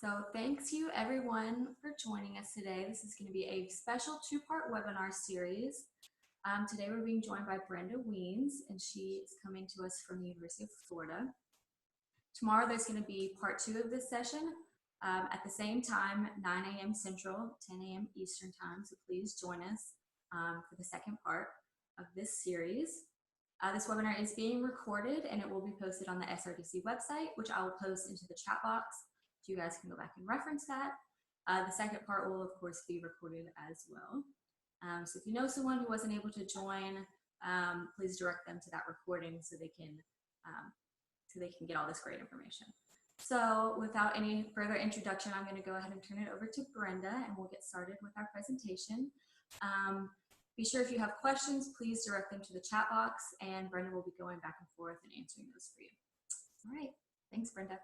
So thanks you everyone for joining us today. This is going to be a special two-part webinar series. Today we're being joined by Brenda Weens, and she is coming to us from the University of Florida. Tomorrow there's going to be part 2 of this session at the same time, 9 a.m. Central, 10 a.m. Eastern time. So please join us for the second part of this series. This webinar is being recorded and it will be posted on the SRDC website, which I will post into the chat box. So you guys can go back and reference that. The second part will of course be recorded as well. So if you know someone who wasn't able to join, please direct them to that recording so they can get all this great information. So without any further introduction, I'm going to go ahead and turn it over to Brenda and we'll get started with our presentation. Be sure if you have questions, please direct them to the chat box and Brenda will be going back and forth and answering those for you. All right, thanks Brenda.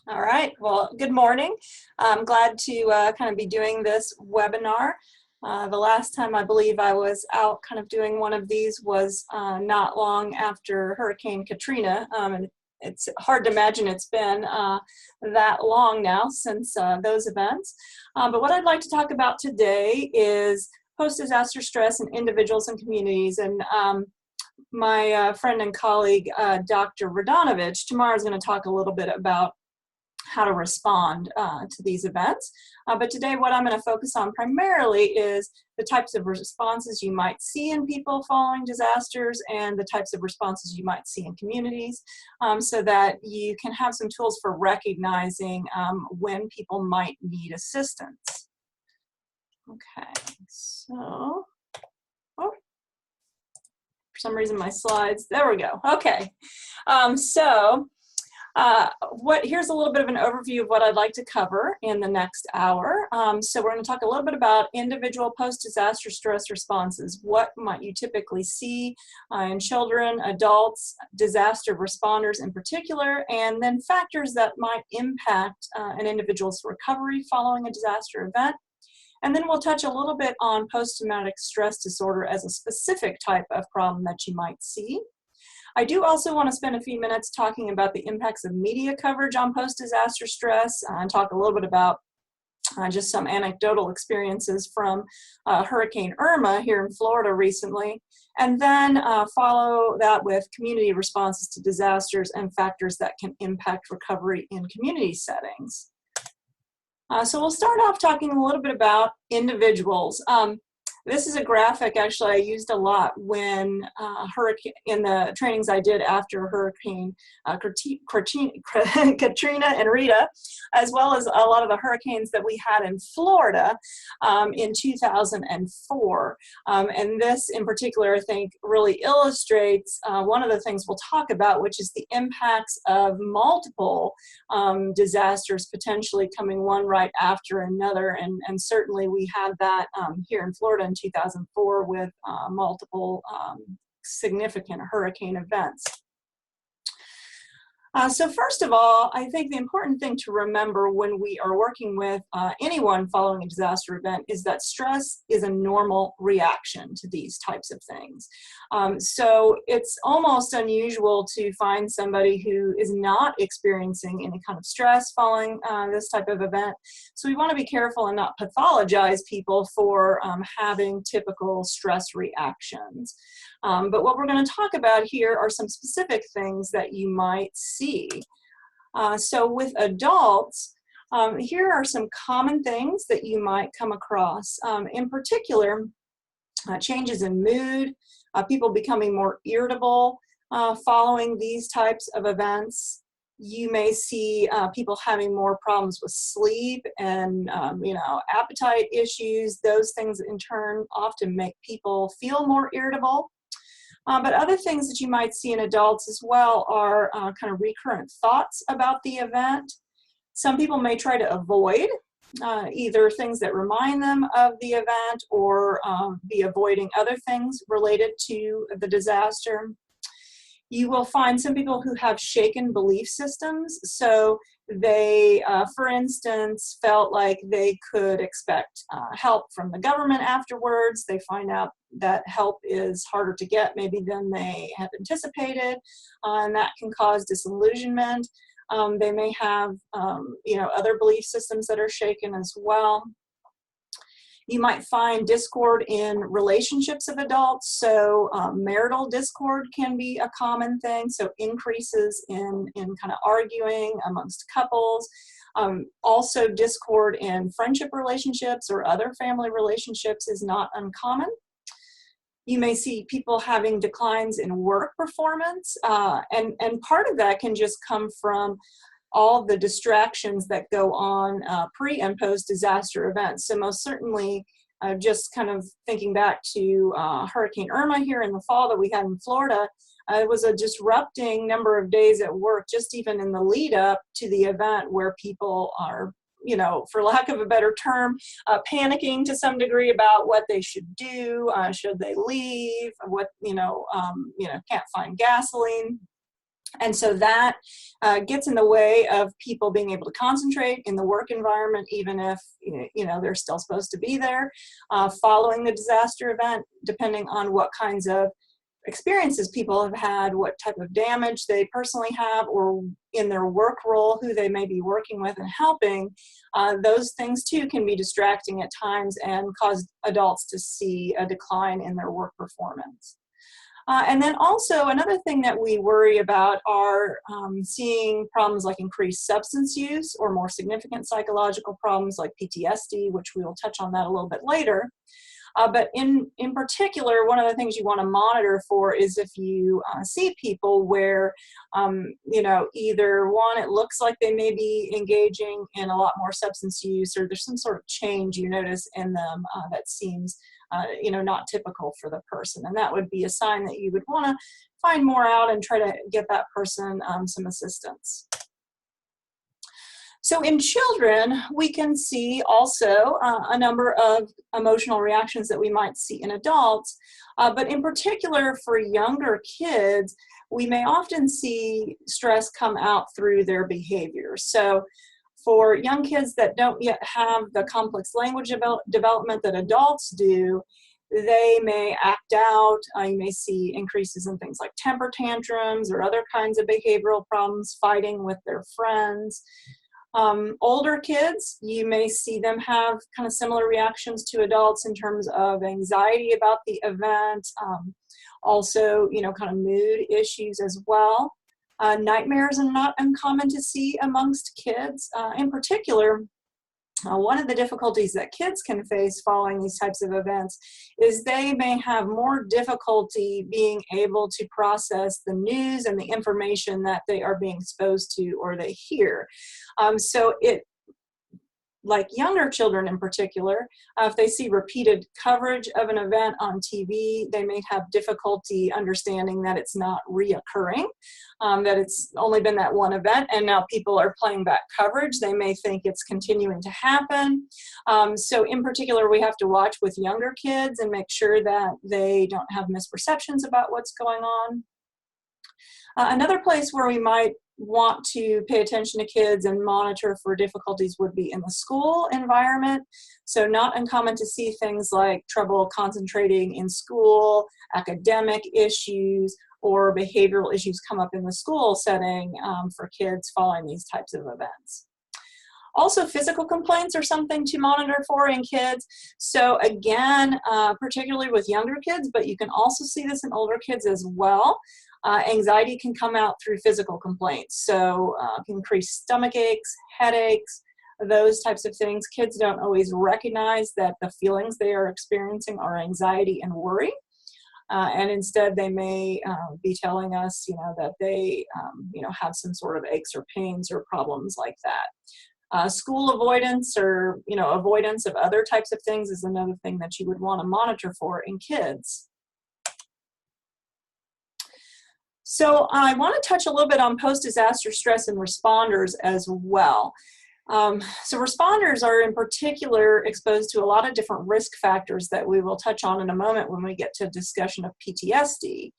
All right, well, good morning. I'm glad to kind of be doing this webinar. The last time I believe I was out kind of doing one of these was not long after Hurricane Katrina. And it's hard to imagine it's been that long now since those events. But what I'd like to talk about today is post-disaster stress in individuals and communities. And my friend and colleague, Dr. Radonovich, tomorrow is going to talk a little bit about how to respond to these events. But today what I'm going to focus on primarily is the types of responses you might see in people following disasters and the types of responses you might see in communities so that you can have some tools for recognizing when people might need assistance. Okay, so, oh, for some reason my slides, there we go. Okay, here's a little bit of an overview of what I'd like to cover in the next hour. So we're going to talk a little bit about individual post-disaster stress responses. What might you typically see in children, adults, disaster responders in particular, and then factors that might impact an individual's recovery following a disaster event. And then we'll touch a little bit on post-traumatic stress disorder as a specific type of problem that you might see. I do also want to spend a few minutes talking about the impacts of media coverage on post-disaster stress and talk a little bit about just some anecdotal experiences from Hurricane Irma here in Florida recently, and then follow that with community responses to disasters and factors that can impact recovery in community settings. So we'll start off talking a little bit about individuals. This is a graphic actually I used a lot when in the trainings I did after Hurricane Katrina and Rita, as well as a lot of the hurricanes that we had in Florida in 2004. And this in particular I think really illustrates one of the things we'll talk about, which is the impacts of multiple disasters potentially coming one right after another. And certainly we had that here in Florida in 2004 with multiple significant hurricane events. So first of all, I think the important thing to remember when we are working with anyone following a disaster event is that stress is a normal reaction to these types of things. So it's almost unusual to find somebody who is not experiencing any kind of stress following this type of event. So we want to be careful and not pathologize people for having typical stress reactions. But what we're going to talk about here are some specific things that you might see. So with adults, here are some common things that you might come across. In particular, changes in mood, people becoming more irritable following these types of events. You may see people having more problems with sleep and appetite issues. Those things in turn often make people feel more irritable. But other things that you might see in adults as well are kind of recurrent thoughts about the event. Some people may try to avoid either things that remind them of the event or be avoiding other things related to the disaster. You will find some people who have shaken belief systems. So they, for instance, felt like they could expect help from the government afterwards. They find out that help is harder to get maybe than they had anticipated, and that can cause disillusionment. They may have, other belief systems that are shaken as well. You might find discord in relationships of adults. So marital discord can be a common thing. So increases in kind of arguing amongst couples. Also discord in friendship relationships or other family relationships is not uncommon. You may see people having declines in work performance, and part of that can just come from all the distractions that go on pre and post disaster events. So most certainly, just kind of thinking back to Hurricane Irma here in the fall that we had in Florida, it was a disrupting number of days at work, just even in the lead up to the event, where people are, for lack of a better term, panicking to some degree about what they should do. Should they leave? What, can't find gasoline. And so that gets in the way of people being able to concentrate in the work environment, even if, they're still supposed to be there. Following the disaster event, depending on what kinds of experiences people have had, what type of damage they personally have, or in their work role, who they may be working with and helping, those things too can be distracting at times and cause adults to see a decline in their work performance. And then also another thing that we worry about are seeing problems like increased substance use or more significant psychological problems like PTSD, which we will touch on that a little bit later. But in particular, one of the things you want to monitor for is if you see people where, either one, it looks like they may be engaging in a lot more substance use, or there's some sort of change you notice in them that seems, not typical for the person. And that would be a sign that you would want to find more out and try to get that person some assistance. So in children, we can see also a number of emotional reactions that we might see in adults, but in particular for younger kids, we may often see stress come out through their behavior. So for young kids that don't yet have the complex language development that adults do, they may act out. You may see increases in things like temper tantrums or other kinds of behavioral problems, fighting with their friends. Older kids, you may see them have kind of similar reactions to adults in terms of anxiety about the event, also, kind of mood issues as well. Nightmares are not uncommon to see amongst kids. In particular, one of the difficulties that kids can face following these types of events is they may have more difficulty being able to process the news and the information that they are being exposed to or they hear. Like younger children in particular, if they see repeated coverage of an event on TV, they may have difficulty understanding that it's not reoccurring, that it's only been that one event and now people are playing back coverage. They may think it's continuing to happen. So in particular, we have to watch with younger kids and make sure that they don't have misperceptions about what's going on. Another place where we might want to pay attention to kids and monitor for difficulties would be in the school environment. So not uncommon to see things like trouble concentrating in school, academic issues, or behavioral issues come up in the school setting for kids following these types of events. Also, physical complaints are something to monitor for in kids. So again, particularly with younger kids, but you can also see this in older kids as well. Anxiety can come out through physical complaints. So increased stomach aches, headaches, those types of things. Kids don't always recognize that the feelings they are experiencing are anxiety and worry. And instead they may be telling us, that they, have some sort of aches or pains or problems like that. School avoidance or, avoidance of other types of things is another thing that you would want to monitor for in kids. So I want to touch a little bit on post-disaster stress and responders as well. So responders are in particular exposed to a lot of different risk factors that we will touch on in a moment when we get to a discussion of PTSD.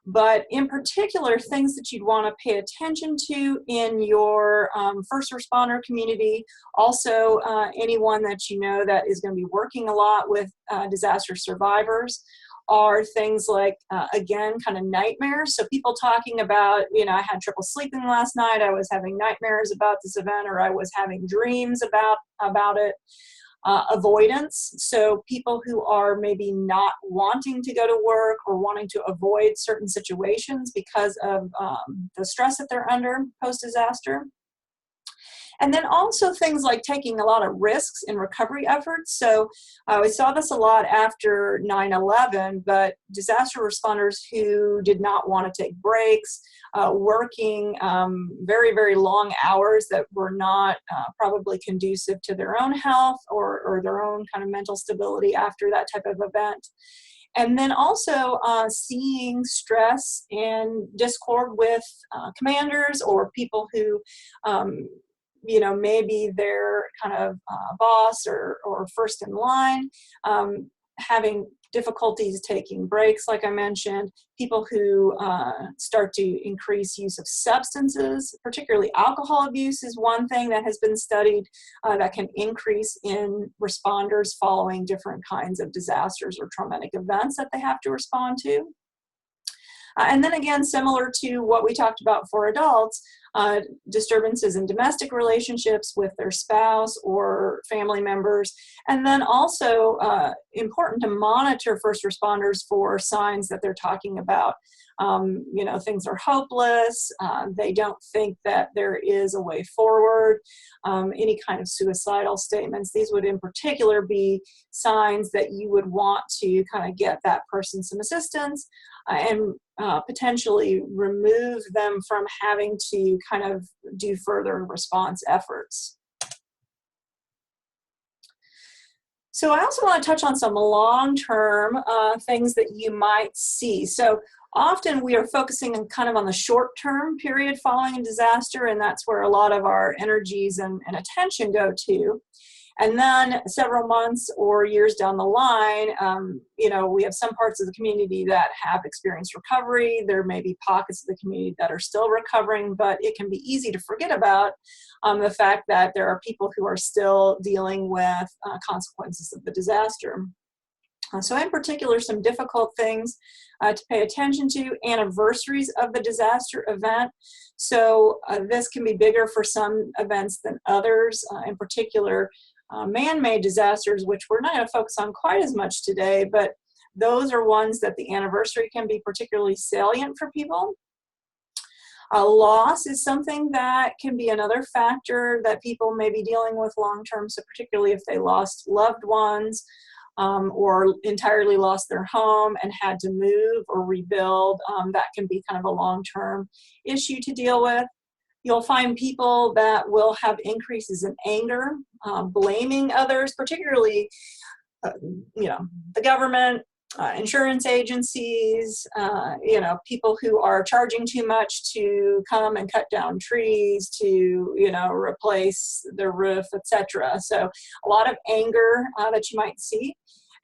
But in particular, things that you'd want to pay attention to in your first responder community, also anyone that that is going to be working a lot with disaster survivors, are things like, again, kind of nightmares. So people talking about, I had trouble sleeping last night, I was having nightmares about this event, or I was having dreams about it. Avoidance, so people who are maybe not wanting to go to work or wanting to avoid certain situations because of the stress that they're under post-disaster. And then also things like taking a lot of risks in recovery efforts. So we saw this a lot after 9/11, but disaster responders who did not want to take breaks, working very, very long hours that were not probably conducive to their own health or their own kind of mental stability after that type of event. And then also seeing stress and discord with commanders or people who maybe their kind of boss or first in line, having difficulties taking breaks, like I mentioned, people who start to increase use of substances, particularly alcohol abuse is one thing that has been studied that can increase in responders following different kinds of disasters or traumatic events that they have to respond to. And then again, similar to what we talked about for adults, disturbances in domestic relationships with their spouse or family members. And then also important to monitor first responders for signs that they're talking about. Things are hopeless. They don't think that there is a way forward. Any kind of suicidal statements. These would in particular be signs that you would want to kind of get that person some assistance and potentially remove them from having to kind of do further response efforts. So I also want to touch on some long-term things that you might see. So often we are focusing kind of on the short-term period following a disaster, and that's where a lot of our energies and attention go to. And then several months or years down the line, we have some parts of the community that have experienced recovery. There may be pockets of the community that are still recovering, but it can be easy to forget about the fact that there are people who are still dealing with consequences of the disaster. So in particular, some difficult things to pay attention to, anniversaries of the disaster event. So this can be bigger for some events than others, in particular, man-made disasters, which we're not going to focus on quite as much today, but those are ones that the anniversary can be particularly salient for people. Loss is something that can be another factor that people may be dealing with long-term, so particularly if they lost loved ones or entirely lost their home and had to move or rebuild, that can be kind of a long-term issue to deal with. You'll find people that will have increases in anger, blaming others, particularly, the government, insurance agencies, people who are charging too much to come and cut down trees, to, replace the roof, etc. So a lot of anger that you might see.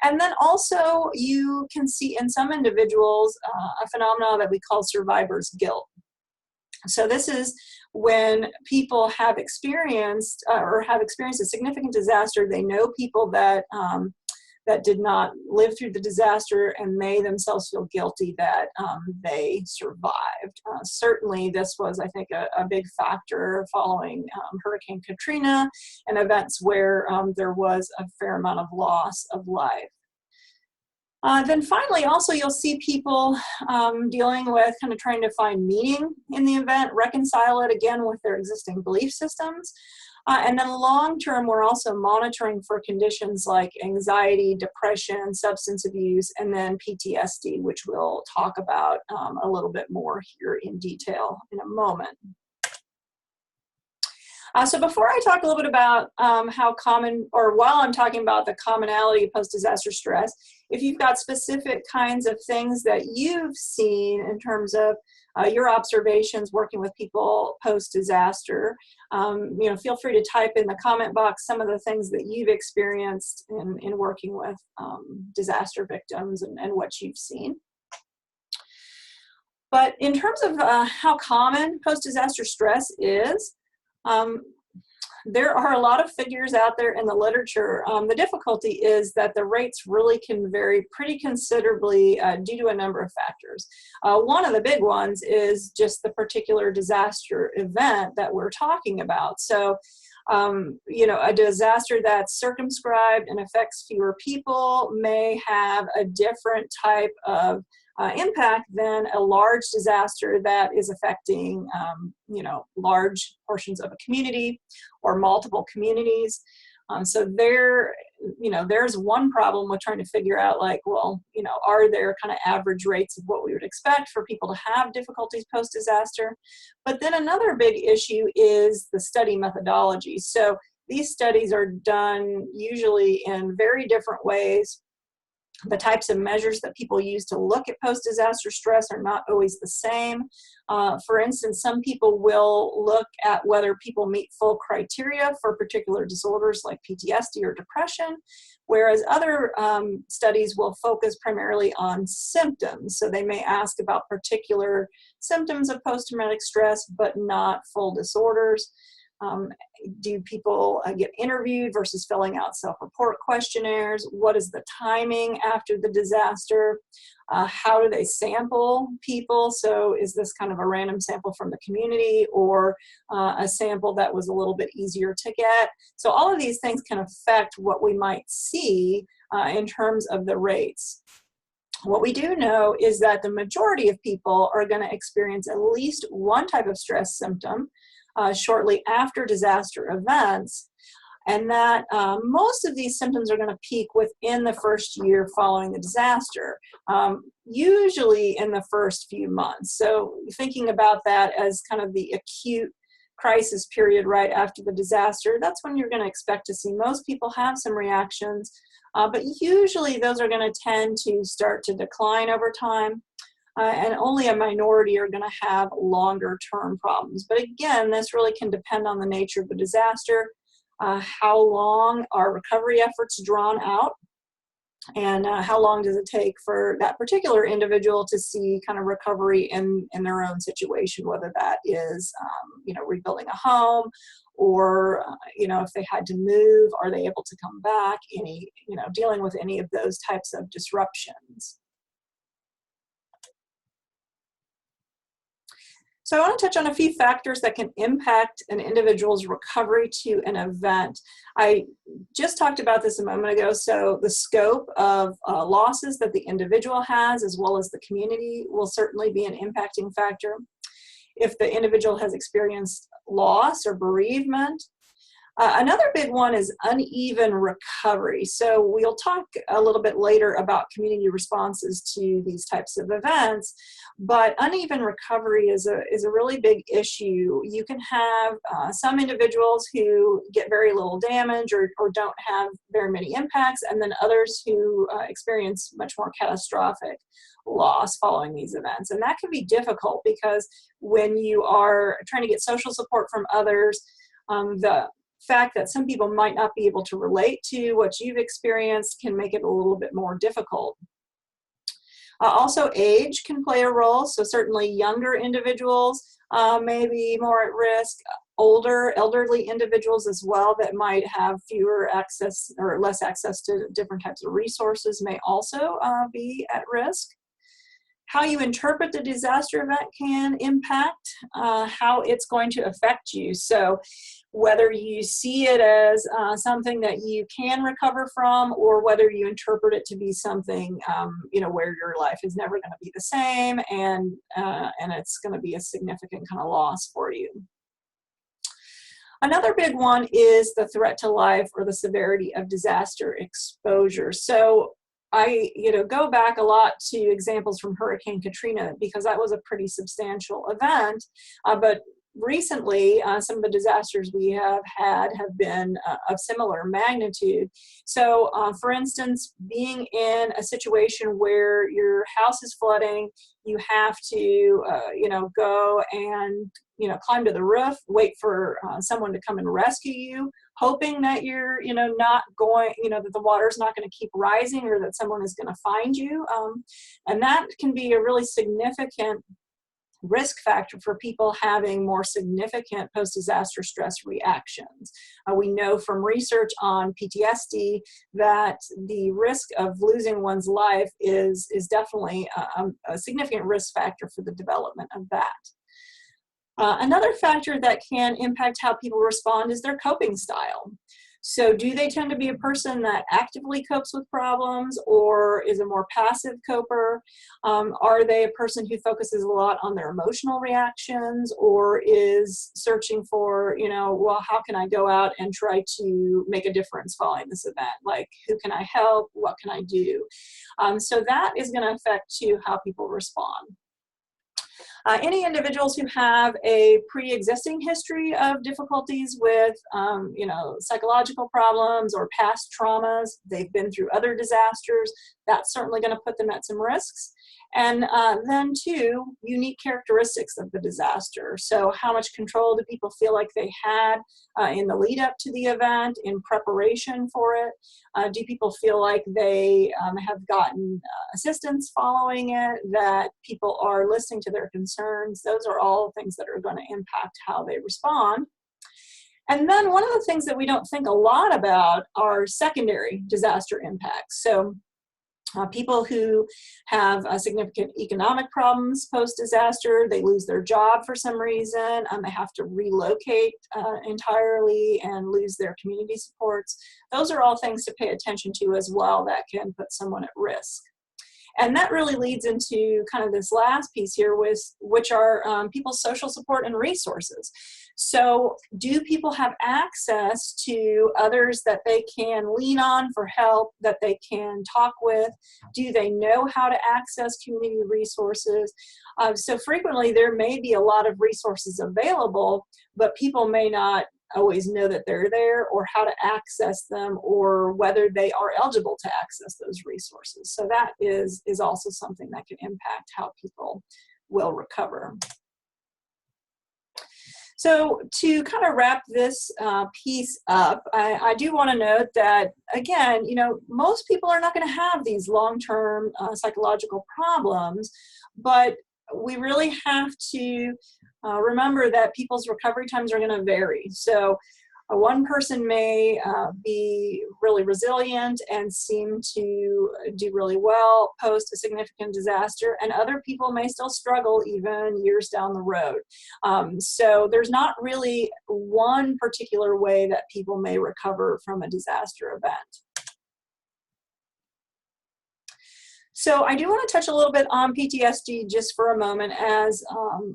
And then also you can see in some individuals a phenomenon that we call survivor's guilt. So this is when people have experienced a significant disaster. They know people that that did not live through the disaster, and they themselves feel guilty that they survived. Certainly, this was, I think, a big factor following Hurricane Katrina and events where there was a fair amount of loss of life. Then finally, also you'll see people dealing with kind of trying to find meaning in the event, reconcile it again with their existing belief systems. And then long-term, we're also monitoring for conditions like anxiety, depression, substance abuse, and then PTSD, which we'll talk about a little bit more here in detail in a moment. So before I talk a little bit about how common, or while I'm talking about the commonality of post-disaster stress, if you've got specific kinds of things that you've seen in terms of your observations working with people post-disaster, feel free to type in the comment box some of the things that you've experienced in working with disaster victims and what you've seen. But in terms of how common post-disaster stress is, There are a lot of figures out there in the literature. The difficulty is that the rates really can vary pretty considerably due to a number of factors. One of the big ones is just the particular disaster event that we're talking about. So, you know, a disaster that's circumscribed and affects fewer people may have a different type of impact than a large disaster that is affecting, you know, large portions of a community or multiple communities. So there, you know, there's one problem with trying to figure out, like, well, you know, are there kind of average rates of what we would expect for people to have difficulties post-disaster? But then another big issue is the study methodology. So these studies are done usually in very different ways. The types of measures that people use to look at post-disaster stress are not always the same. For instance, some people will look at whether people meet full criteria for particular disorders like PTSD or depression, whereas other studies will focus primarily on symptoms. So they may ask about particular symptoms of post-traumatic stress, but not full disorders. Do people get interviewed versus filling out self-report questionnaires? What is the timing after the disaster? How do they sample people? So is this kind of a random sample from the community or a sample that was a little bit easier to get? So all of these things can affect what we might see in terms of the rates. What we do know is that the majority of people are going to experience at least one type of stress symptom shortly after disaster events, and that most of these symptoms are going to peak within the first year following the disaster, usually in the first few months. So thinking about that as kind of the acute crisis period right after the disaster, that's when you're going to expect to see most people have some reactions, but usually those are going to tend to start to decline over time. And only a minority are going to have longer term problems. But again, this really can depend on the nature of the disaster, how long are recovery efforts drawn out, and how long does it take for that particular individual to see kind of recovery in their own situation, whether that is, you know, rebuilding a home, or, you know, if they had to move, are they able to come back, any, you know, dealing with any of those types of disruptions. So I want to touch on a few factors that can impact an individual's recovery to an event. I just talked about this a moment ago. So the scope of losses that the individual has, as well as the community, will certainly be an impacting factor. If the individual has experienced loss or bereavement. Another big one is uneven recovery. So we'll talk a little bit later about community responses to these types of events, but uneven recovery is a really big issue. You can have some individuals who get very little damage or don't have very many impacts, and then others who experience much more catastrophic loss following these events. And that can be difficult because when you are trying to get social support from others, the fact that some people might not be able to relate to what you've experienced can make it a little bit more difficult. Also, age can play a role. So certainly younger individuals may be more at risk. Older, elderly individuals as well that might have fewer access or less access to different types of resources may also be at risk. How you interpret the disaster event can impact how it's going to affect you. So whether you see it as something that you can recover from, or whether you interpret it to be something, you know, where your life is never going to be the same, and it's going to be a significant kind of loss for you. Another big one is the threat to life or the severity of disaster exposure. So I, you know, go back a lot to examples from Hurricane Katrina because that was a pretty substantial event, but recently, some of the disasters we have had have been of similar magnitude. So, for instance, being in a situation where your house is flooding, you have to, you know, go and, you know, climb to the roof, wait for someone to come and rescue you, hoping that you're, you know, not going, you know, that the water's not going to keep rising or that someone is going to find you. And that can be a really significant risk factor for people having more significant post-disaster stress reactions. We know from research on PTSD that the risk of losing one's life is definitely a significant risk factor for the development of that. Another factor that can impact how people respond is their coping style. So do they tend to be a person that actively copes with problems, or is a more passive coper? Are they a person who focuses a lot on their emotional reactions, or is searching for, well, how can I go out and try to make a difference following this event? Like, who can I help? What can I do? So that is going to affect too how people respond. Any individuals who have a pre-existing history of difficulties with, psychological problems or past traumas, they've been through other disasters, that's certainly going to put them at some risks. And then too, unique characteristics of the disaster. So how much control do people feel like they had in the lead up to the event, in preparation for it? Do people feel like they have gotten assistance following it, that people are listening to their concerns? Those are all things that are going to impact how they respond. And then one of the things that we don't think a lot about are secondary disaster impacts. So people who have significant economic problems post-disaster, they lose their job for some reason, they have to relocate entirely and lose their community supports. Those are all things to pay attention to as well that can put someone at risk. And that really leads into kind of this last piece here, which are people's social support and resources. So do people have access to others that they can lean on for help, that they can talk with? Do they know how to access community resources? So frequently there may be a lot of resources available, but people may not always know that they're there, or how to access them, or whether they are eligible to access those resources. So that is also something that can impact how people will recover. So to kind of wrap this piece up, I do want to note that, again, most people are not going to have these long-term psychological problems, but we really have to remember that people's recovery times are going to vary. So one person may be really resilient and seem to do really well post a significant disaster, and other people may still struggle even years down the road. So there's not really one particular way that people may recover from a disaster event. So I do want to touch a little bit on PTSD just for a moment as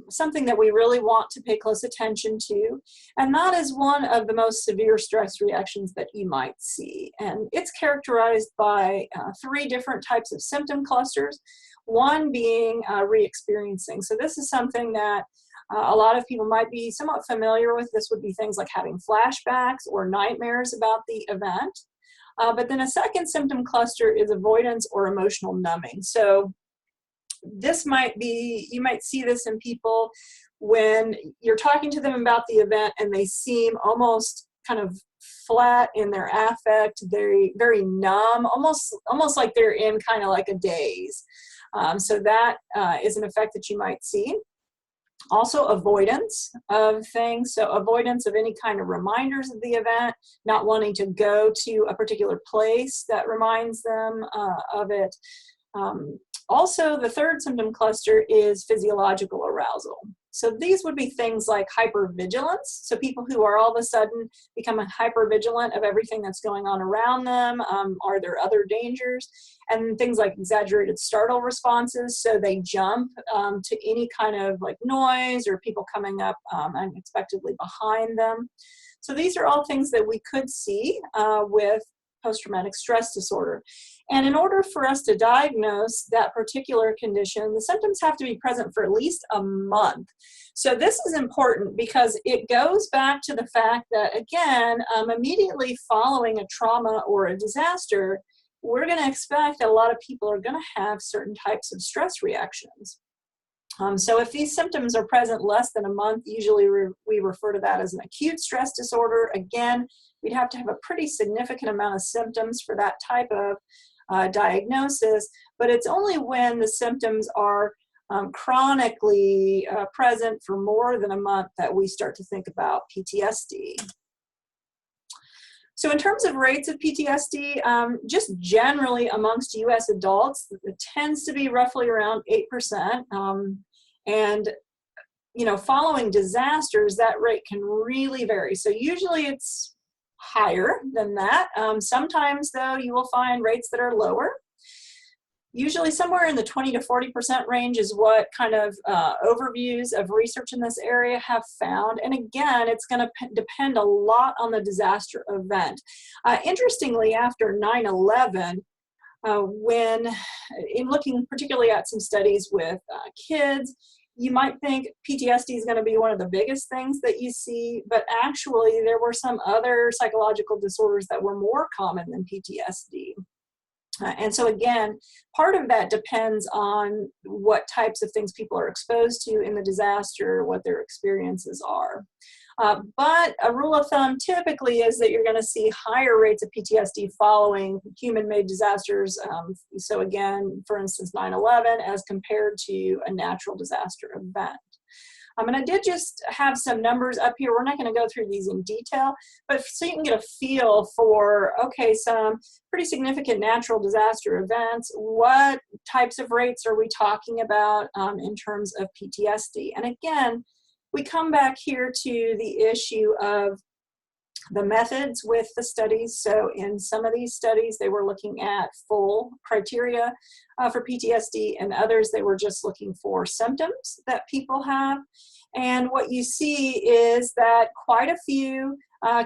something that we really want to pay close attention to. And that is one of the most severe stress reactions that you might see. And it's characterized by 3 different types of symptom clusters, one being re-experiencing. So this is something that a lot of people might be somewhat familiar with. This would be things like having flashbacks or nightmares about the event. But then a second symptom cluster is avoidance or emotional numbing. So this might be, you might see this in people when you're talking to them about the event and they seem almost kind of flat in their affect, very, very numb, almost like they're in kind of like a daze. So that is an effect that you might see. Also avoidance of things, so avoidance of any kind of reminders of the event, not wanting to go to a particular place that reminds them of it. Also, the third symptom cluster is physiological arousal. So these would be things like hypervigilance. So people who are all of a sudden becoming hypervigilant of everything that's going on around them. Are there other dangers? And things like exaggerated startle responses. So they jump to any kind of like noise or people coming up unexpectedly behind them. So these are all things that we could see with post-traumatic stress disorder. And in order for us to diagnose that particular condition, the symptoms have to be present for at least a month. So this is important because it goes back to the fact that, again, immediately following a trauma or a disaster, we're going to expect that a lot of people are going to have certain types of stress reactions. So if these symptoms are present less than a month, usually we refer to that as an acute stress disorder. Again, we'd have to have a pretty significant amount of symptoms for that type of diagnosis, but it's only when the symptoms are chronically present for more than a month that we start to think about PTSD. So in terms of rates of PTSD, just generally amongst US adults, it tends to be roughly around 8%. And you know, following disasters, that rate can really vary. So usually it's higher than that. Sometimes though, you will find rates that are lower. Usually somewhere in the 20 to 40% range is what kind of overviews of research in this area have found. And again, it's going to depend a lot on the disaster event. Interestingly, after 9/11, when in looking particularly at some studies with kids, you might think PTSD is going to be one of the biggest things that you see, but actually there were some other psychological disorders that were more common than PTSD. And so again, part of that depends on what types of things people are exposed to in the disaster, what their experiences are. But a rule of thumb typically is that you're going to see higher rates of PTSD following human-made disasters. So again, for instance, 9/11 as compared to a natural disaster event. And I did just have some numbers up here. We're not going to go through these in detail, but so you can get a feel for, okay, some pretty significant natural disaster events. What types of rates are we talking about in terms of PTSD? And again, we come back here to the issue of the methods with the studies. So in some of these studies, they were looking at full criteria for PTSD, and others they were just looking for symptoms that people have. And what you see is that quite a few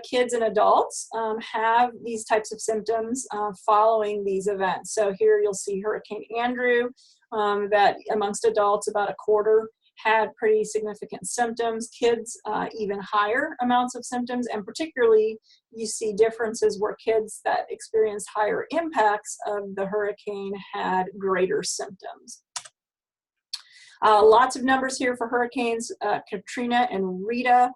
kids and adults have these types of symptoms following these events. So here you'll see Hurricane Andrew, that amongst adults about a quarter had pretty significant symptoms, kids even higher amounts of symptoms, and particularly you see differences where kids that experienced higher impacts of the hurricane had greater symptoms. Lots of numbers here for hurricanes Katrina and Rita.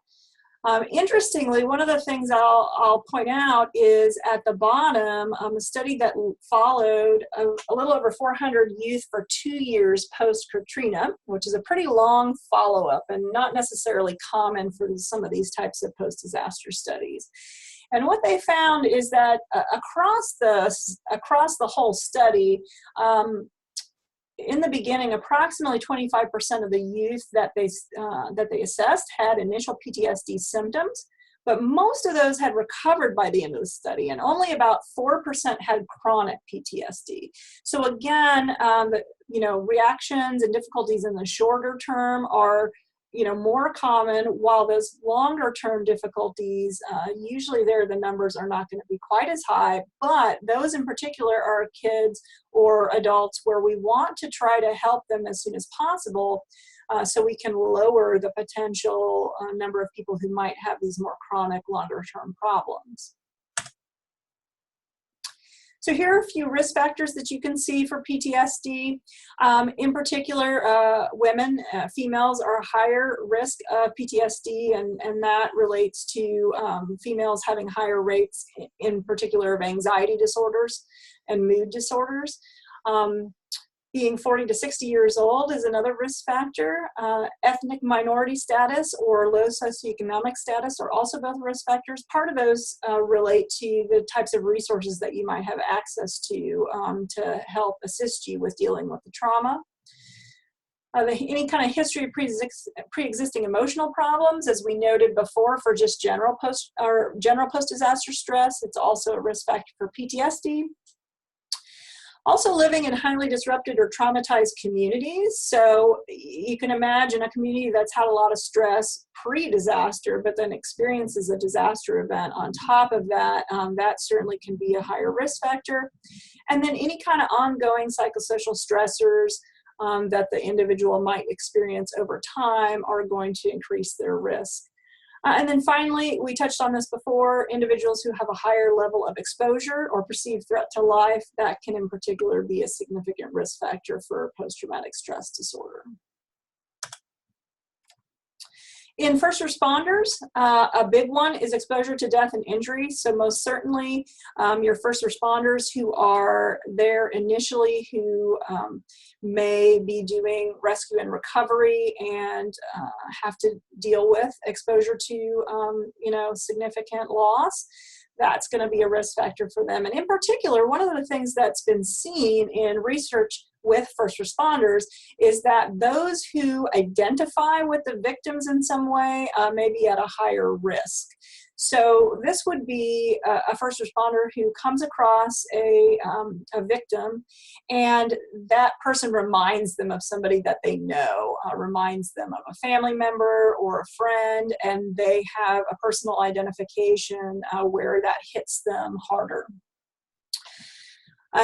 Interestingly, one of the things I'll point out is at the bottom, a study that followed a little over 400 youth for 2 years post-Katrina, which is a pretty long follow-up and not necessarily common for some of these types of post-disaster studies. And what they found is that across the whole study, in the beginning, approximately 25% of the youth that they assessed had initial PTSD symptoms, but most of those had recovered by the end of the study, and only about 4% had chronic PTSD. So again, reactions and difficulties in the shorter term are more common, while those longer term difficulties, usually the numbers are not going to be quite as high, but those in particular are kids or adults where we want to try to help them as soon as possible so we can lower the potential number of people who might have these more chronic longer term problems. So here are a few risk factors that you can see for PTSD. In particular, women, females are a higher risk of PTSD, and that relates to females having higher rates, in particular of anxiety disorders and mood disorders. Being 40 to 60 years old is another risk factor. Ethnic minority status or low socioeconomic status are also both risk factors. Part of those relate to the types of resources that you might have access to help assist you with dealing with the trauma. Any kind of history of pre-existing emotional problems, as we noted before, for just general post-disaster stress, it's also a risk factor for PTSD. Also living in highly disrupted or traumatized communities. So you can imagine a community that's had a lot of stress pre-disaster, but then experiences a disaster event on top of that, that certainly can be a higher risk factor. And then any kind of ongoing psychosocial stressors that the individual might experience over time are going to increase their risk. And then finally, we touched on this before, individuals who have a higher level of exposure or perceived threat to life, that can in particular be a significant risk factor for post-traumatic stress disorder. In first responders, a big one is exposure to death and injury. So most certainly your first responders who are there initially, who may be doing rescue and recovery and have to deal with exposure to significant loss. That's going to be a risk factor for them. And in particular, one of the things that's been seen in research with first responders is that those who identify with the victims in some way may be at a higher risk. So this would be a first responder who comes across a victim, and that person reminds them of somebody that they know, reminds them of a family member or a friend, and they have a personal identification where that hits them harder.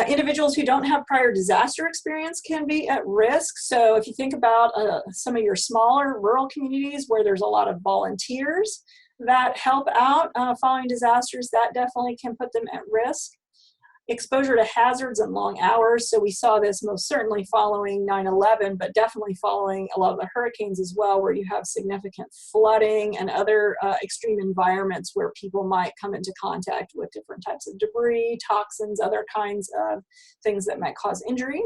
Individuals who don't have prior disaster experience can be at risk. So if you think about some of your smaller rural communities where there's a lot of volunteers that help out following disasters, that definitely can put them at risk. Exposure to hazards and long hours. So we saw this most certainly following 9/11, but definitely following a lot of the hurricanes as well, where you have significant flooding and other extreme environments where people might come into contact with different types of debris, toxins, other kinds of things that might cause injury.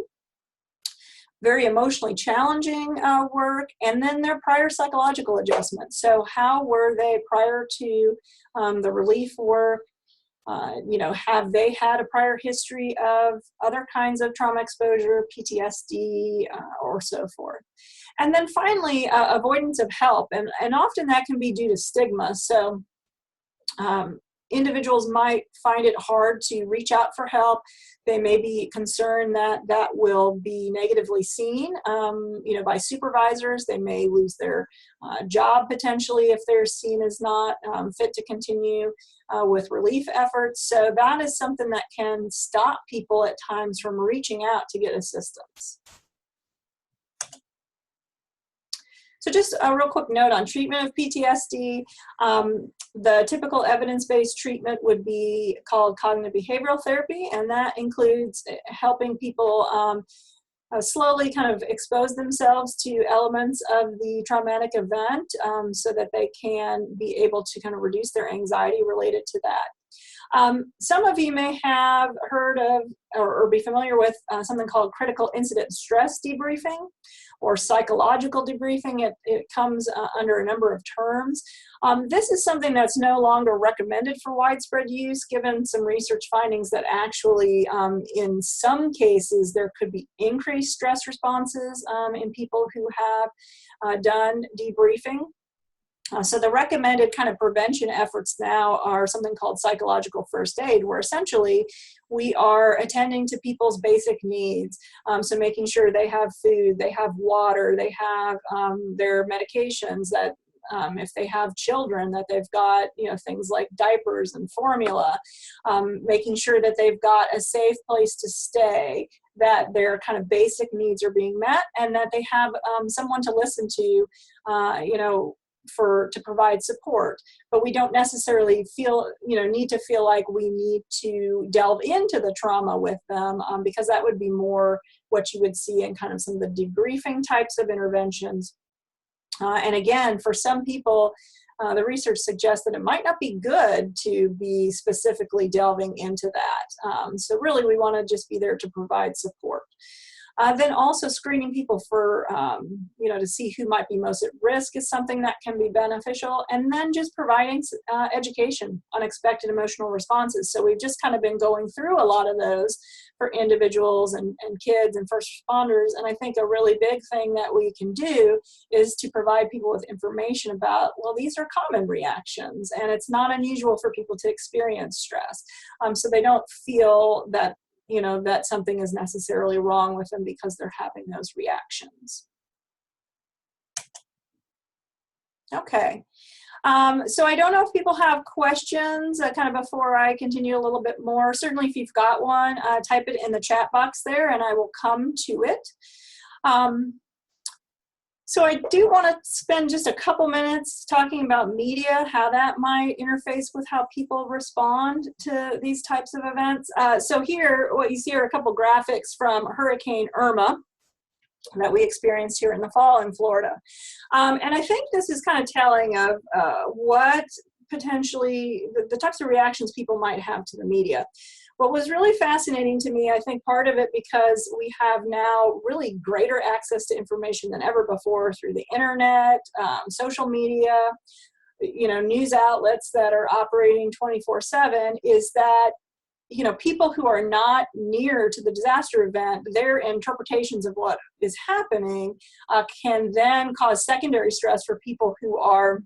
Very emotionally challenging work, and then their prior psychological adjustments. So how were they prior to the relief work? Have they had a prior history of other kinds of trauma exposure, PTSD, or so forth? And then finally, avoidance of help. And often that can be due to stigma. So individuals might find it hard to reach out for help. They may be concerned that that will be negatively seen, by supervisors. They may lose their job potentially if they're seen as not fit to continue with relief efforts. So that is something that can stop people at times from reaching out to get assistance. So just a real quick note on treatment of PTSD. The typical evidence-based treatment would be called cognitive behavioral therapy, and that includes helping people slowly kind of expose themselves to elements of the traumatic event so that they can be able to kind of reduce their anxiety related to that. Some of you may have heard of or be familiar with something called critical incident stress debriefing or psychological debriefing. It comes under a number of terms. This is something that's no longer recommended for widespread use, given some research findings that actually, in some cases, there could be increased stress responses in people who have done debriefing. So the recommended kind of prevention efforts now are something called psychological first aid, where essentially we are attending to people's basic needs. So making sure they have food, they have water, they have their medications, that if they have children, that they've got things like diapers and formula, making sure that they've got a safe place to stay, that their kind of basic needs are being met, and that they have someone to listen to, to provide support. But we don't necessarily need to feel like we need to delve into the trauma with them, because that would be more what you would see in kind of some of the debriefing types of interventions. And again, for some people, the research suggests that it might not be good to be specifically delving into that. So really, we want to just be there to provide support. Then also screening people for, to see who might be most at risk is something that can be beneficial. And then just providing education, unexpected emotional responses. So we've just kind of been going through a lot of those for individuals and kids and first responders. And I think a really big thing that we can do is to provide people with information about, well, these are common reactions, and it's not unusual for people to experience stress. So they don't feel that that something is necessarily wrong with them because they're having those reactions. Okay. So I don't know if people have questions kind of before I continue a little bit more. Certainly if you've got one, type it in the chat box there and I will come to it. So I do want to spend just a couple minutes talking about media, how that might interface with how people respond to these types of events. So here, what you see are a couple graphics from Hurricane Irma. that we experienced here in the fall in Florida. And I think this is kind of telling of what potentially the types of reactions people might have to the media. What was really fascinating to me, I think part of it because we have now really greater access to information than ever before through the internet, social media, news outlets that are operating 24/7, is that people who are not near to the disaster event, their interpretations of what is happening can then cause secondary stress for people who are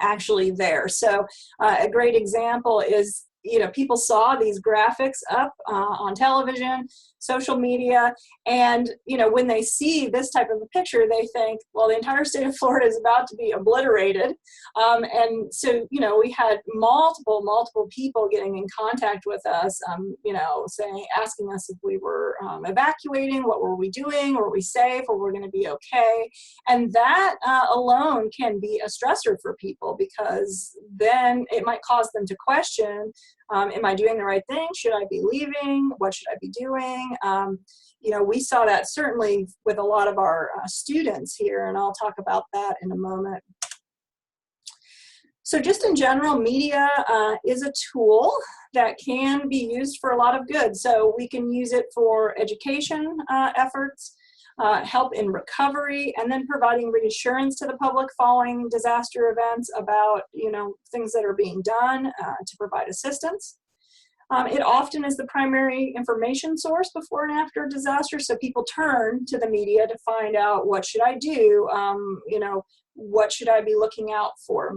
actually there. So a great example is, people saw these graphics up on television, social media, and, when they see this type of a picture, they think, well, the entire state of Florida is about to be obliterated. And so, we had multiple people getting in contact with us, asking us if we were evacuating, what were we doing, were we safe, or we're going to be okay. And that alone can be a stressor for people, because then it might cause them to question, am I doing the right thing? Should I be leaving? What should I be doing? We saw that certainly with a lot of our students here, and I'll talk about that in a moment. So just in general, media is a tool that can be used for a lot of good. So we can use it for education efforts, help in recovery, and then providing reassurance to the public following disaster events about, things that are being done to provide assistance. It often is the primary information source before and after a disaster, so people turn to the media to find out, what should I do? What should I be looking out for?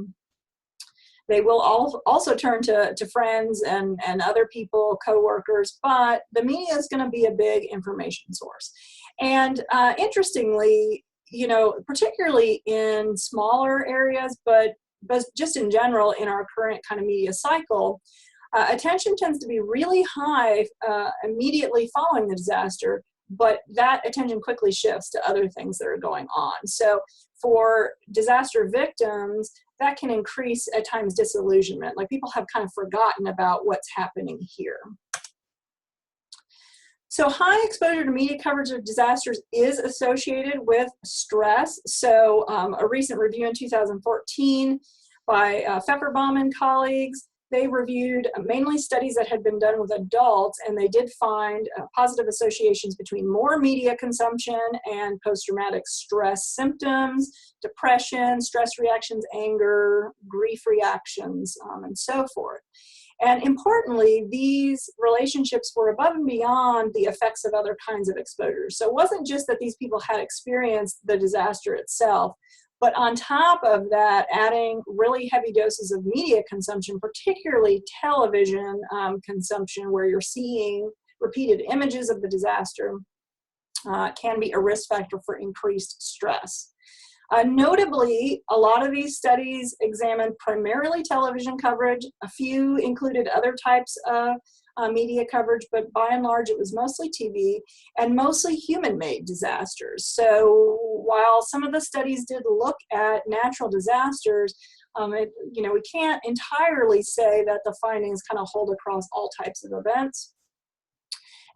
They will also turn to friends and other people, coworkers, but the media is going to be a big information source. And interestingly, particularly in smaller areas, but just in general in our current kind of media cycle, attention tends to be really high immediately following the disaster, but that attention quickly shifts to other things that are going on. So for disaster victims, that can increase at times disillusionment. Like, people have kind of forgotten about what's happening here. So high exposure to media coverage of disasters is associated with stress. So a recent review in 2014 by Pfefferbaum and colleagues, they reviewed mainly studies that had been done with adults, and they did find positive associations between more media consumption and post-traumatic stress symptoms, depression, stress reactions, anger, grief reactions, and so forth. And importantly, these relationships were above and beyond the effects of other kinds of exposures. So it wasn't just that these people had experienced the disaster itself, but on top of that, adding really heavy doses of media consumption, particularly television consumption, where you're seeing repeated images of the disaster, can be a risk factor for increased stress. Notably, a lot of these studies examined primarily television coverage. A few included other types of media coverage, but by and large it was mostly TV and mostly human-made disasters. So while some of the studies did look at natural disasters, we can't entirely say that the findings kind of hold across all types of events.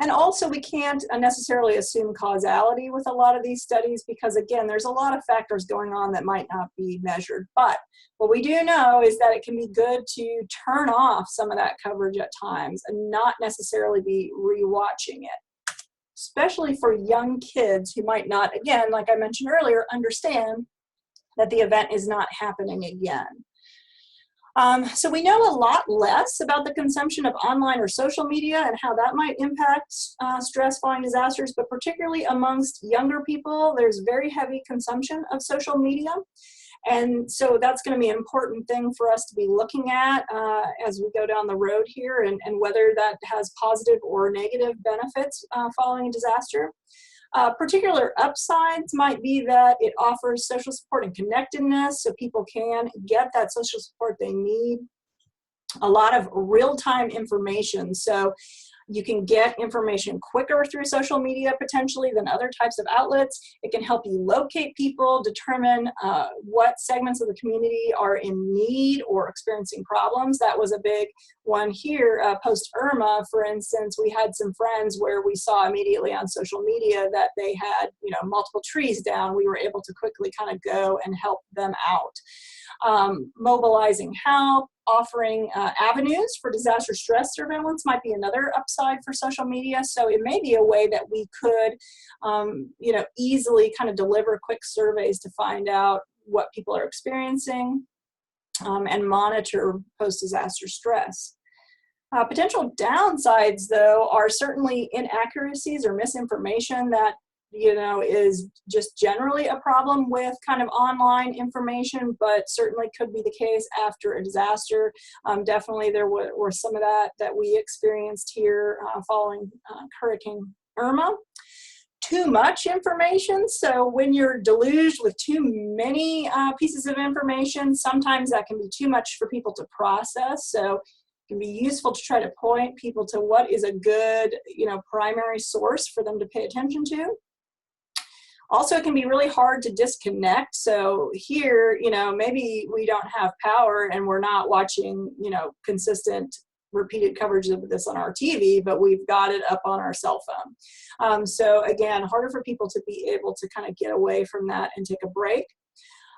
And also, we can't necessarily assume causality with a lot of these studies, because again, there's a lot of factors going on that might not be measured. But what we do know is that it can be good to turn off some of that coverage at times and not necessarily be rewatching it, especially for young kids who might not, again, like I mentioned earlier, understand that the event is not happening again. So we know a lot less about the consumption of online or social media and how that might impact stress following disasters, but particularly amongst younger people, there's very heavy consumption of social media. And so that's going to be an important thing for us to be looking at as we go down the road here, and whether that has positive or negative benefits following a disaster. Particular upsides might be that it offers social support and connectedness, so people can get that social support they need. A lot of real-time information. So, You can get information quicker through social media potentially than other types of outlets. It can help you locate people, determine what segments of the community are in need or experiencing problems. That was a big one here post Irma. For instance, we had some friends where we saw immediately on social media that they had, you know, multiple trees down. We were able to quickly kind of go and help them out. Mobilizing help, offering avenues for disaster stress surveillance might be another upside for social media. So it may be a way that we could, you know, easily kind of deliver quick surveys to find out what people are experiencing and monitor post-disaster stress. Potential downsides, though, are certainly inaccuracies or misinformation that, you know, is just generally a problem with kind of online information, but certainly could be the case after a disaster. Definitely there were some of that we experienced here following Hurricane Irma. Too much information. So when you're deluged with too many pieces of information, sometimes that can be too much for people to process. So it can be useful to try to point people to what is a good, you know, primary source for them to pay attention to. Also, it can be really hard to disconnect. So here, you know, maybe we don't have power and we're not watching, you know, consistent repeated coverage of this on our TV, but we've got it up on our cell phone. So again, harder for people to be able to kind of get away from that and take a break.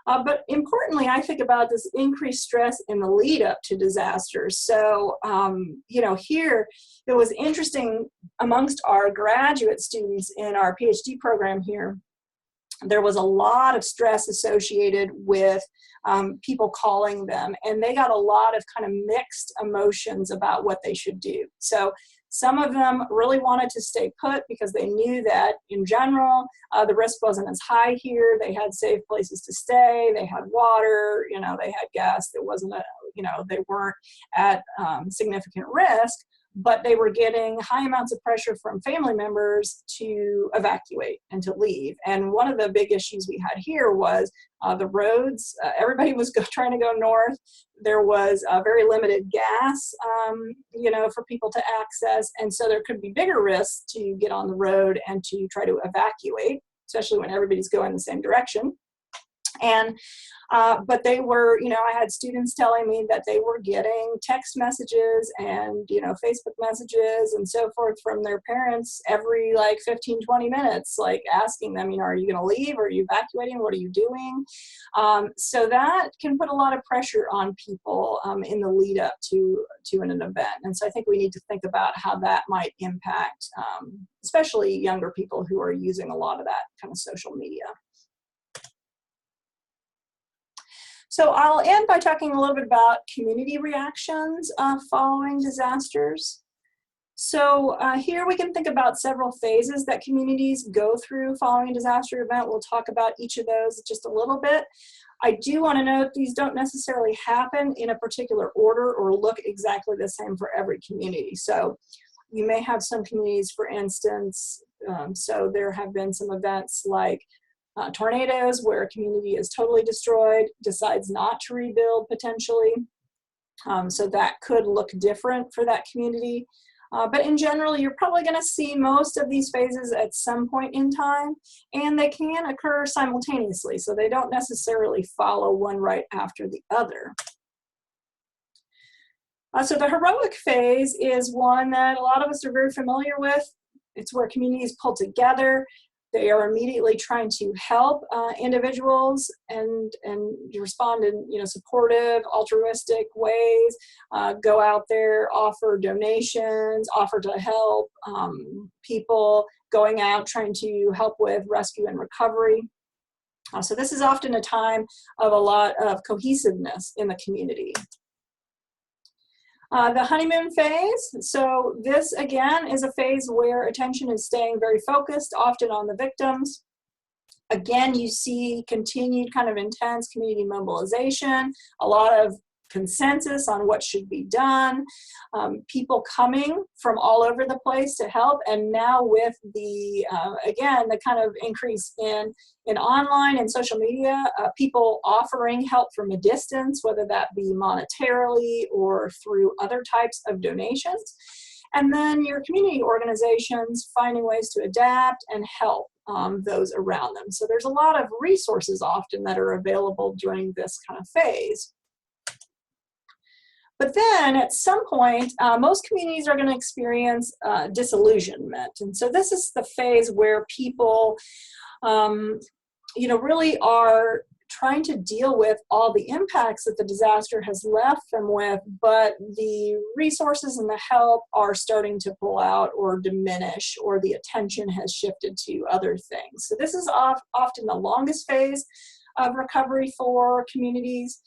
But importantly, I think about this increased stress in the lead up to disasters. So, you know, here it was interesting amongst our graduate students in our PhD program here. There was a lot of stress associated with people calling them, and they got a lot of kind of mixed emotions about what they should do. So some of them really wanted to stay put because they knew that in general, the risk wasn't as high here. They had safe places to stay. They had water, you know, they had gas. There wasn't a, you know, they weren't at significant risk, but they were getting high amounts of pressure from family members to evacuate and to leave. And one of the big issues we had here was the roads. Everybody was trying to go north. There was very limited gas, you know, for people to access. And so there could be bigger risks to get on the road and to try to evacuate, especially when everybody's going the same direction. And but they were, you know, I had students telling me that they were getting text messages and, you know, Facebook messages and so forth from their parents every like 15, 20 minutes, like asking them, you know, are you going to leave? Are you evacuating? What are you doing? So that can put a lot of pressure on people in the lead up to an event. And so I think we need to think about how that might impact, especially younger people who are using a lot of that kind of social media. So I'll end by talking a little bit about community reactions following disasters. So here we can think about several phases that communities go through following a disaster event. We'll talk about each of those just a little bit. I do want to note these don't necessarily happen in a particular order or look exactly the same for every community. So you may have some communities, for instance, so there have been some events like tornadoes where a community is totally destroyed, decides not to rebuild potentially. So that could look different for that community. But in general, you're probably going to see most of these phases at some point in time, and they can occur simultaneously, so they don't necessarily follow one right after the other. So the heroic phase is one that a lot of us are very familiar with. It's where communities pull together. They are immediately trying to help individuals and respond in, you know, supportive, altruistic ways. Go out there, offer donations, offer to help people, going out trying to help with rescue and recovery. So this is often a time of a lot of cohesiveness in the community. The honeymoon phase, so this again is a phase where attention is staying very focused, often on the victims. Again, you see continued kind of intense community mobilization, a lot of consensus on what should be done, people coming from all over the place to help, and now with the, again, the kind of increase in online and social media, people offering help from a distance, whether that be monetarily or through other types of donations. And then your community organizations finding ways to adapt and help those around them. So there's a lot of resources often that are available during this kind of phase. But then at some point, most communities are going to experience disillusionment. And so this is the phase where people, really are trying to deal with all the impacts that the disaster has left them with, but the resources and the help are starting to pull out or diminish, or the attention has shifted to other things. So this is often the longest phase of recovery for communities.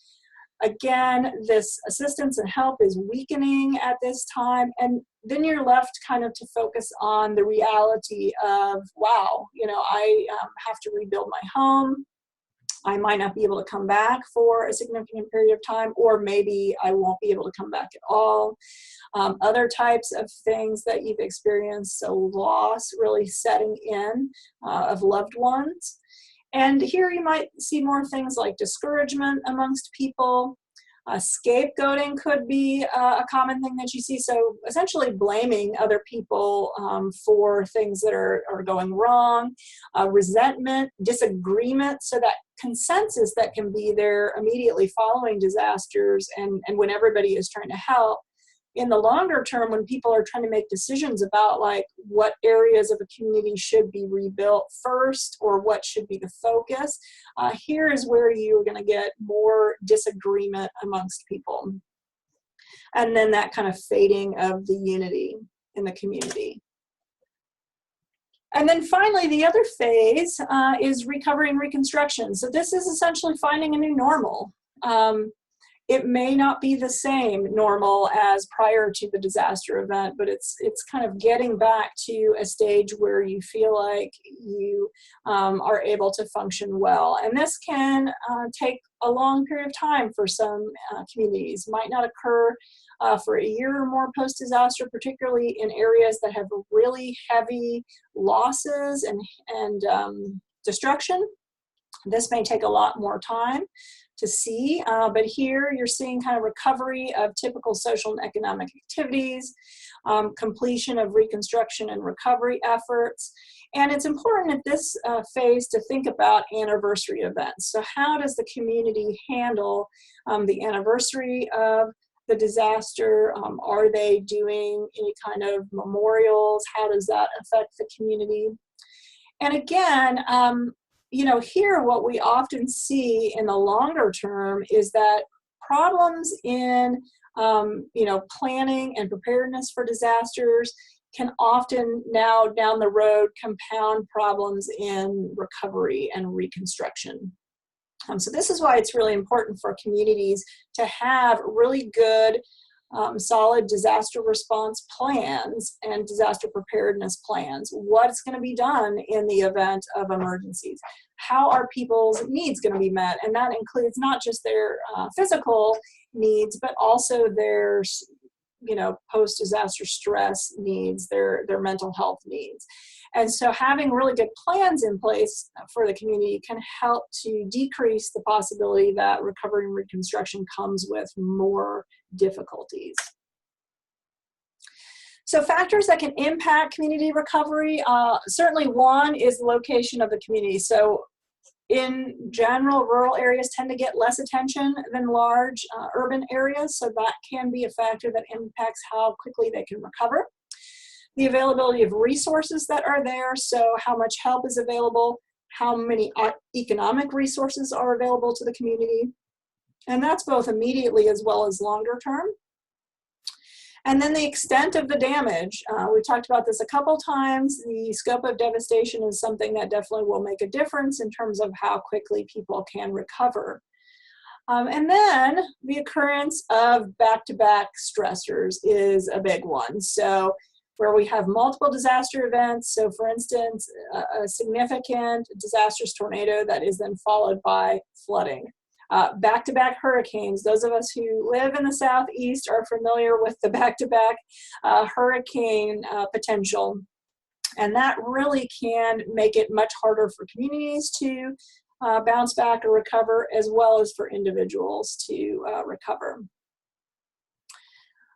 Again, this assistance and help is weakening at this time, and then you're left kind of to focus on the reality of, wow, I have to rebuild my home. I might not be able to come back for a significant period of time, or maybe I won't be able to come back at all. Other types of things that you've experienced, so loss really setting in of loved ones. And here you might see more things like discouragement amongst people. Scapegoating could be a common thing that you see. So essentially blaming other people for things that are going wrong. Resentment, disagreement, so that consensus that can be there immediately following disasters and when everybody is trying to help. In the longer term, when people are trying to make decisions about like what areas of a community should be rebuilt first or what should be the focus, here is where you're going to get more disagreement amongst people. And then that kind of fading of the unity in the community. And then finally, the other phase is recovery and reconstruction. So this is essentially finding a new normal. It may not be the same normal as prior to the disaster event, but it's kind of getting back to a stage where you feel like you are able to function well. And this can take a long period of time for some communities. It might not occur for a year or more post-disaster, particularly in areas that have really heavy losses and destruction. This may take a lot more time to see, but here you're seeing kind of recovery of typical social and economic activities, completion of reconstruction and recovery efforts. And it's important at this phase to think about anniversary events. So how does the community handle the anniversary of the disaster? Are they doing any kind of memorials? How does that affect the community? And again, here what we often see in the longer term is that problems in, planning and preparedness for disasters can often now down the road compound problems in recovery and reconstruction. So this is why it's really important for communities to have really good solid disaster response plans and disaster preparedness plans. What's going to be done in the event of emergencies? How are people's needs going to be met? And that includes not just their physical needs, but also their post-disaster stress needs, their mental health needs. And so having really good plans in place for the community can help to decrease the possibility that recovery and reconstruction comes with more difficulties. So factors that can impact community recovery, certainly one is the location of the community. So in general, rural areas tend to get less attention than large urban areas, so that can be a factor that impacts how quickly they can recover. The availability of resources that are there, so how much help is available, how many economic resources are available to the community, and that's both immediately as well as longer term. And then the extent of the damage. We talked about this a couple times. The scope of devastation is something that definitely will make a difference in terms of how quickly people can recover. And then the occurrence of back-to-back stressors is a big one. So where we have multiple disaster events, so for instance, a significant disastrous tornado that is then followed by flooding. Back-to-back hurricanes. Those of us who live in the Southeast are familiar with the back-to-back hurricane potential. And that really can make it much harder for communities to bounce back or recover, as well as for individuals to recover.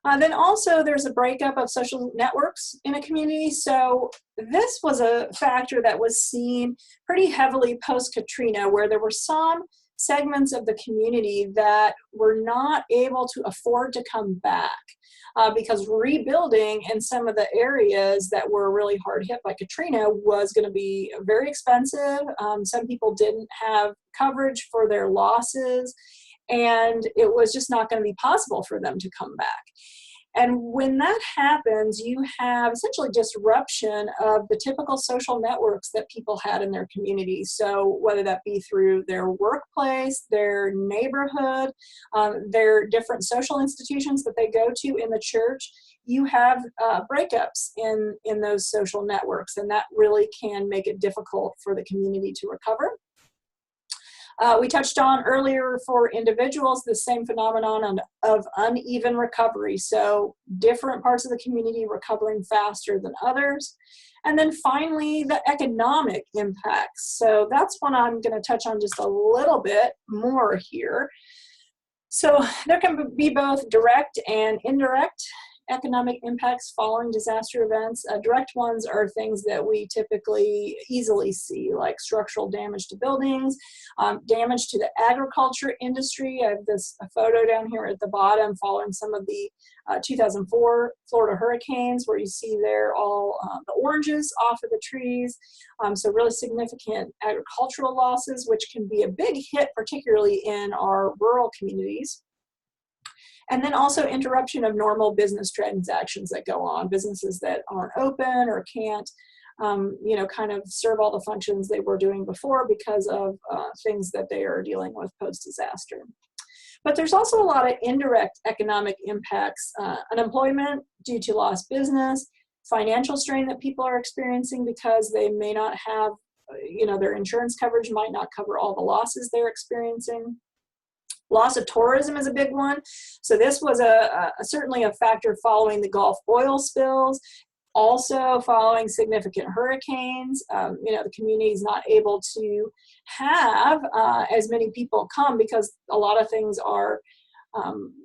Then also there's a breakup of social networks in a community. So this was a factor that was seen pretty heavily post-Katrina, where there were some segments of the community that were not able to afford to come back because rebuilding in some of the areas that were really hard hit by Katrina was going to be very expensive. Some people didn't have coverage for their losses, and it was just not going to be possible for them to come back. And when that happens, you have essentially disruption of the typical social networks that people had in their community. So whether that be through their workplace, their neighborhood, their different social institutions that they go to in the church, you have breakups in those social networks, and that really can make it difficult for the community to recover. We touched on earlier for individuals the same phenomenon of uneven recovery. So different parts of the community recovering faster than others. And then finally, the economic impacts. So that's one I'm going to touch on just a little bit more here. So there can be both direct and indirect economic impacts following disaster events. Direct ones are things that we typically easily see, like structural damage to buildings, damage to the agriculture industry. I have a photo down here at the bottom following some of the 2004 Florida hurricanes, where you see there all the oranges off of the trees. So really significant agricultural losses, which can be a big hit, particularly in our rural communities. And then also interruption of normal business transactions that go on, businesses that aren't open or can't, kind of serve all the functions they were doing before because of things that they are dealing with post-disaster. But there's also a lot of indirect economic impacts, unemployment due to lost business, financial strain that people are experiencing because they may not have, their insurance coverage might not cover all the losses they're experiencing. Loss of tourism is a big one. So this was certainly a factor following the Gulf oil spills, also following significant hurricanes. The community is not able to have as many people come because a lot of things are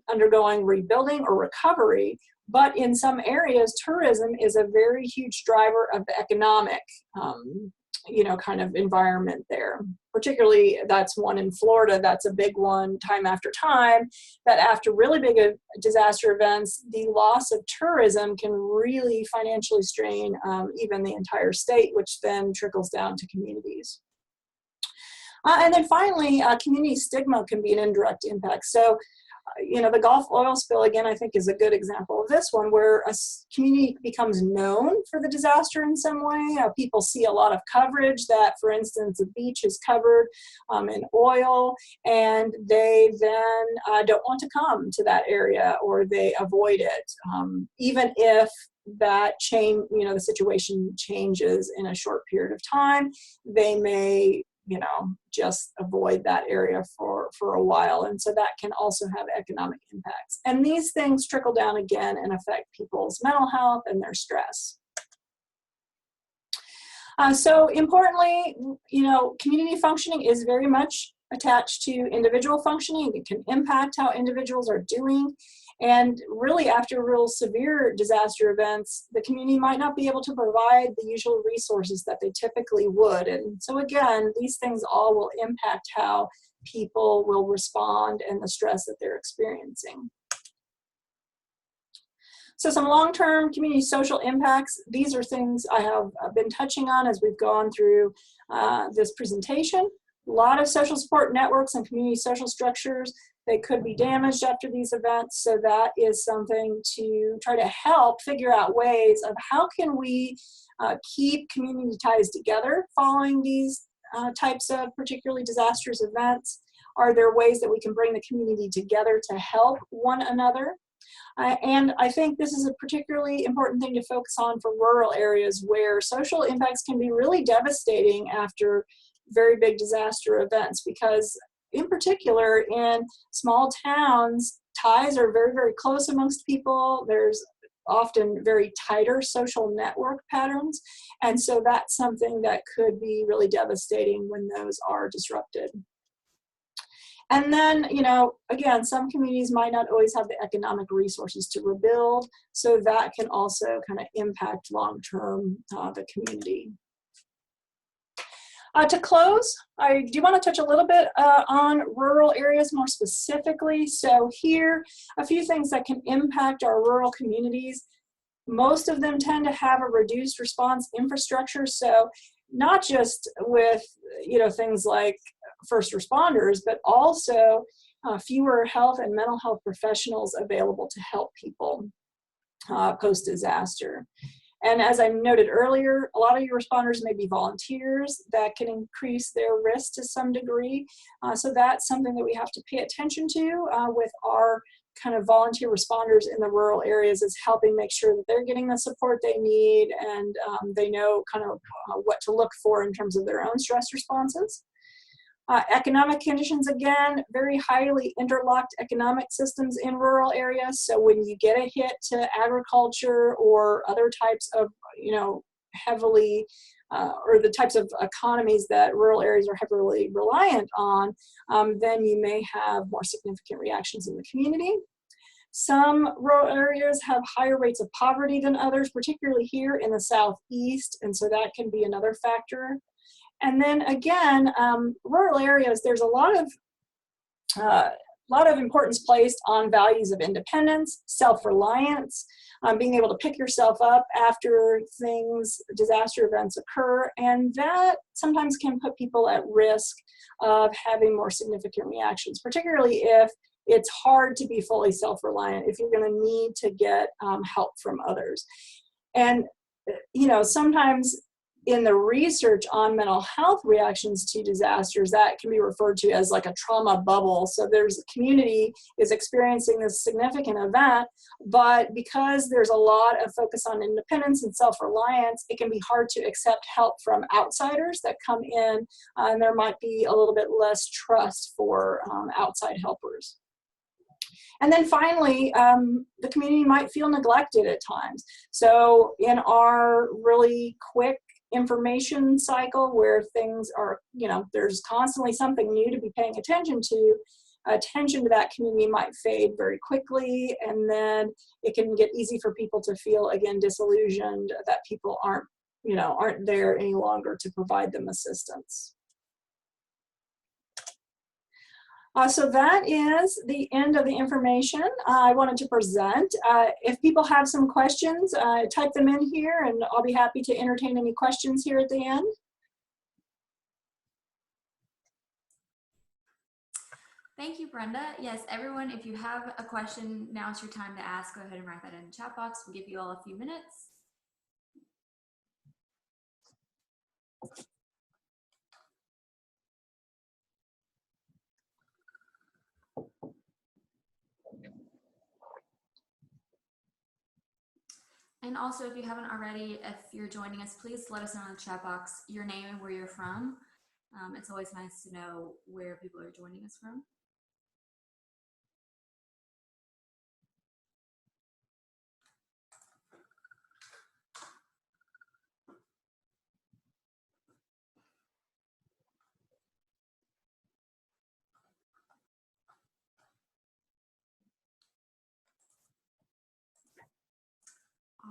undergoing rebuilding or recovery. But in some areas, tourism is a very huge driver of the economic kind of environment there. Particularly, that's one in Florida, that's a big one time after time, that after really big disaster events, the loss of tourism can really financially strain even the entire state, which then trickles down to communities. And then finally, community stigma can be an indirect impact. So, the Gulf oil spill, again, I think is a good example of this one, where a community becomes known for the disaster in some way. People see a lot of coverage that, for instance, the beach is covered in oil, and they then don't want to come to that area, or they avoid it, even if that the situation changes in a short period of time. They may just avoid that area for a while. And so that can also have economic impacts. And these things trickle down again and affect people's mental health and their stress. So importantly, community functioning is very much attached to individual functioning. It can impact how individuals are doing. And really, after real severe disaster events, the community might not be able to provide the usual resources that they typically would. And so again, these things all will impact how people will respond and the stress that they're experiencing. So some long-term community social impacts, these are things I have been touching on as we've gone through this presentation. A lot of social support networks and community social structures, they could be damaged after these events. So that is something to try to help figure out ways of how can we keep community ties together following these types of particularly disastrous events. Are there ways that we can bring the community together to help one another? And I think this is a particularly important thing to focus on for rural areas where social impacts can be really devastating after very big disaster events, because in particular in small towns, ties are very, very close amongst people. There's often very tighter social network patterns. And so that's something that could be really devastating when those are disrupted. And then, you know, again, some communities might not always have the economic resources to rebuild, so that can also kind of impact long-term the community. To close, I do want to touch a little bit on rural areas more specifically. So here, a few things that can impact our rural communities. Most of them tend to have a reduced response infrastructure. So not just with, you know, things like first responders, but also fewer health and mental health professionals available to help people post-disaster. And as I noted earlier, a lot of your responders may be volunteers. That can increase their risk to some degree. So that's something that we have to pay attention to with our kind of volunteer responders in the rural areas, is helping make sure that they're getting the support they need, and they know kind of what to look for in terms of their own stress responses. Economic conditions, again, very highly interlocked economic systems in rural areas. So when you get a hit to agriculture or other types of, you know, heavily, or the types of economies that rural areas are heavily reliant on, then you may have more significant reactions in the community. Some rural areas have higher rates of poverty than others, particularly here in the Southeast, and so that can be another factor. And then again, rural areas, there's a lot of importance placed on values of independence, self-reliance, being able to pick yourself up after disaster events occur, and that sometimes can put people at risk of having more significant reactions, particularly if it's hard to be fully self-reliant, if you're going to need to get help from others. And, you know, sometimes in the research on mental health reactions to disasters, that can be referred to as like a trauma bubble. So there's a community is experiencing this significant event, but because there's a lot of focus on independence and self-reliance, it can be hard to accept help from outsiders that come in, and there might be a little bit less trust for outside helpers. And then finally, the community might feel neglected at times. So in our really quick information cycle where things are, you know, there's constantly something new to be paying attention to that community might fade very quickly, and then it can get easy for people to feel, again, disillusioned that people aren't there any longer to provide them assistance. So that is the end of the information I wanted to present. If people have some questions, type them in here, and I'll be happy to entertain any questions here at the end. Thank you, Brenda. Yes, everyone, if you have a question, now's your time to ask. Go ahead and write that in the chat box. We'll give you all a few minutes. And also, if you haven't already, if you're joining us, please let us know in the chat box your name and where you're from. It's always nice to know where people are joining us from.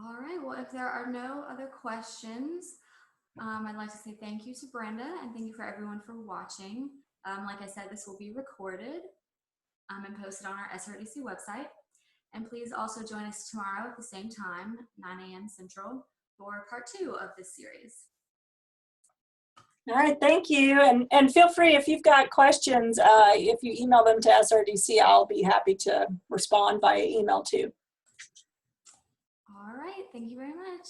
All right, well, if there are no other questions, I'd like to say thank you to Brenda, and thank you for everyone for watching. Like I said, this will be recorded and posted on our SRDC website. And please also join us tomorrow at the same time, 9 a.m. Central, for part 2 of this series. All right, thank you. And feel free, if you've got questions, if you email them to SRDC, I'll be happy to respond via email too. All right, thank you very much.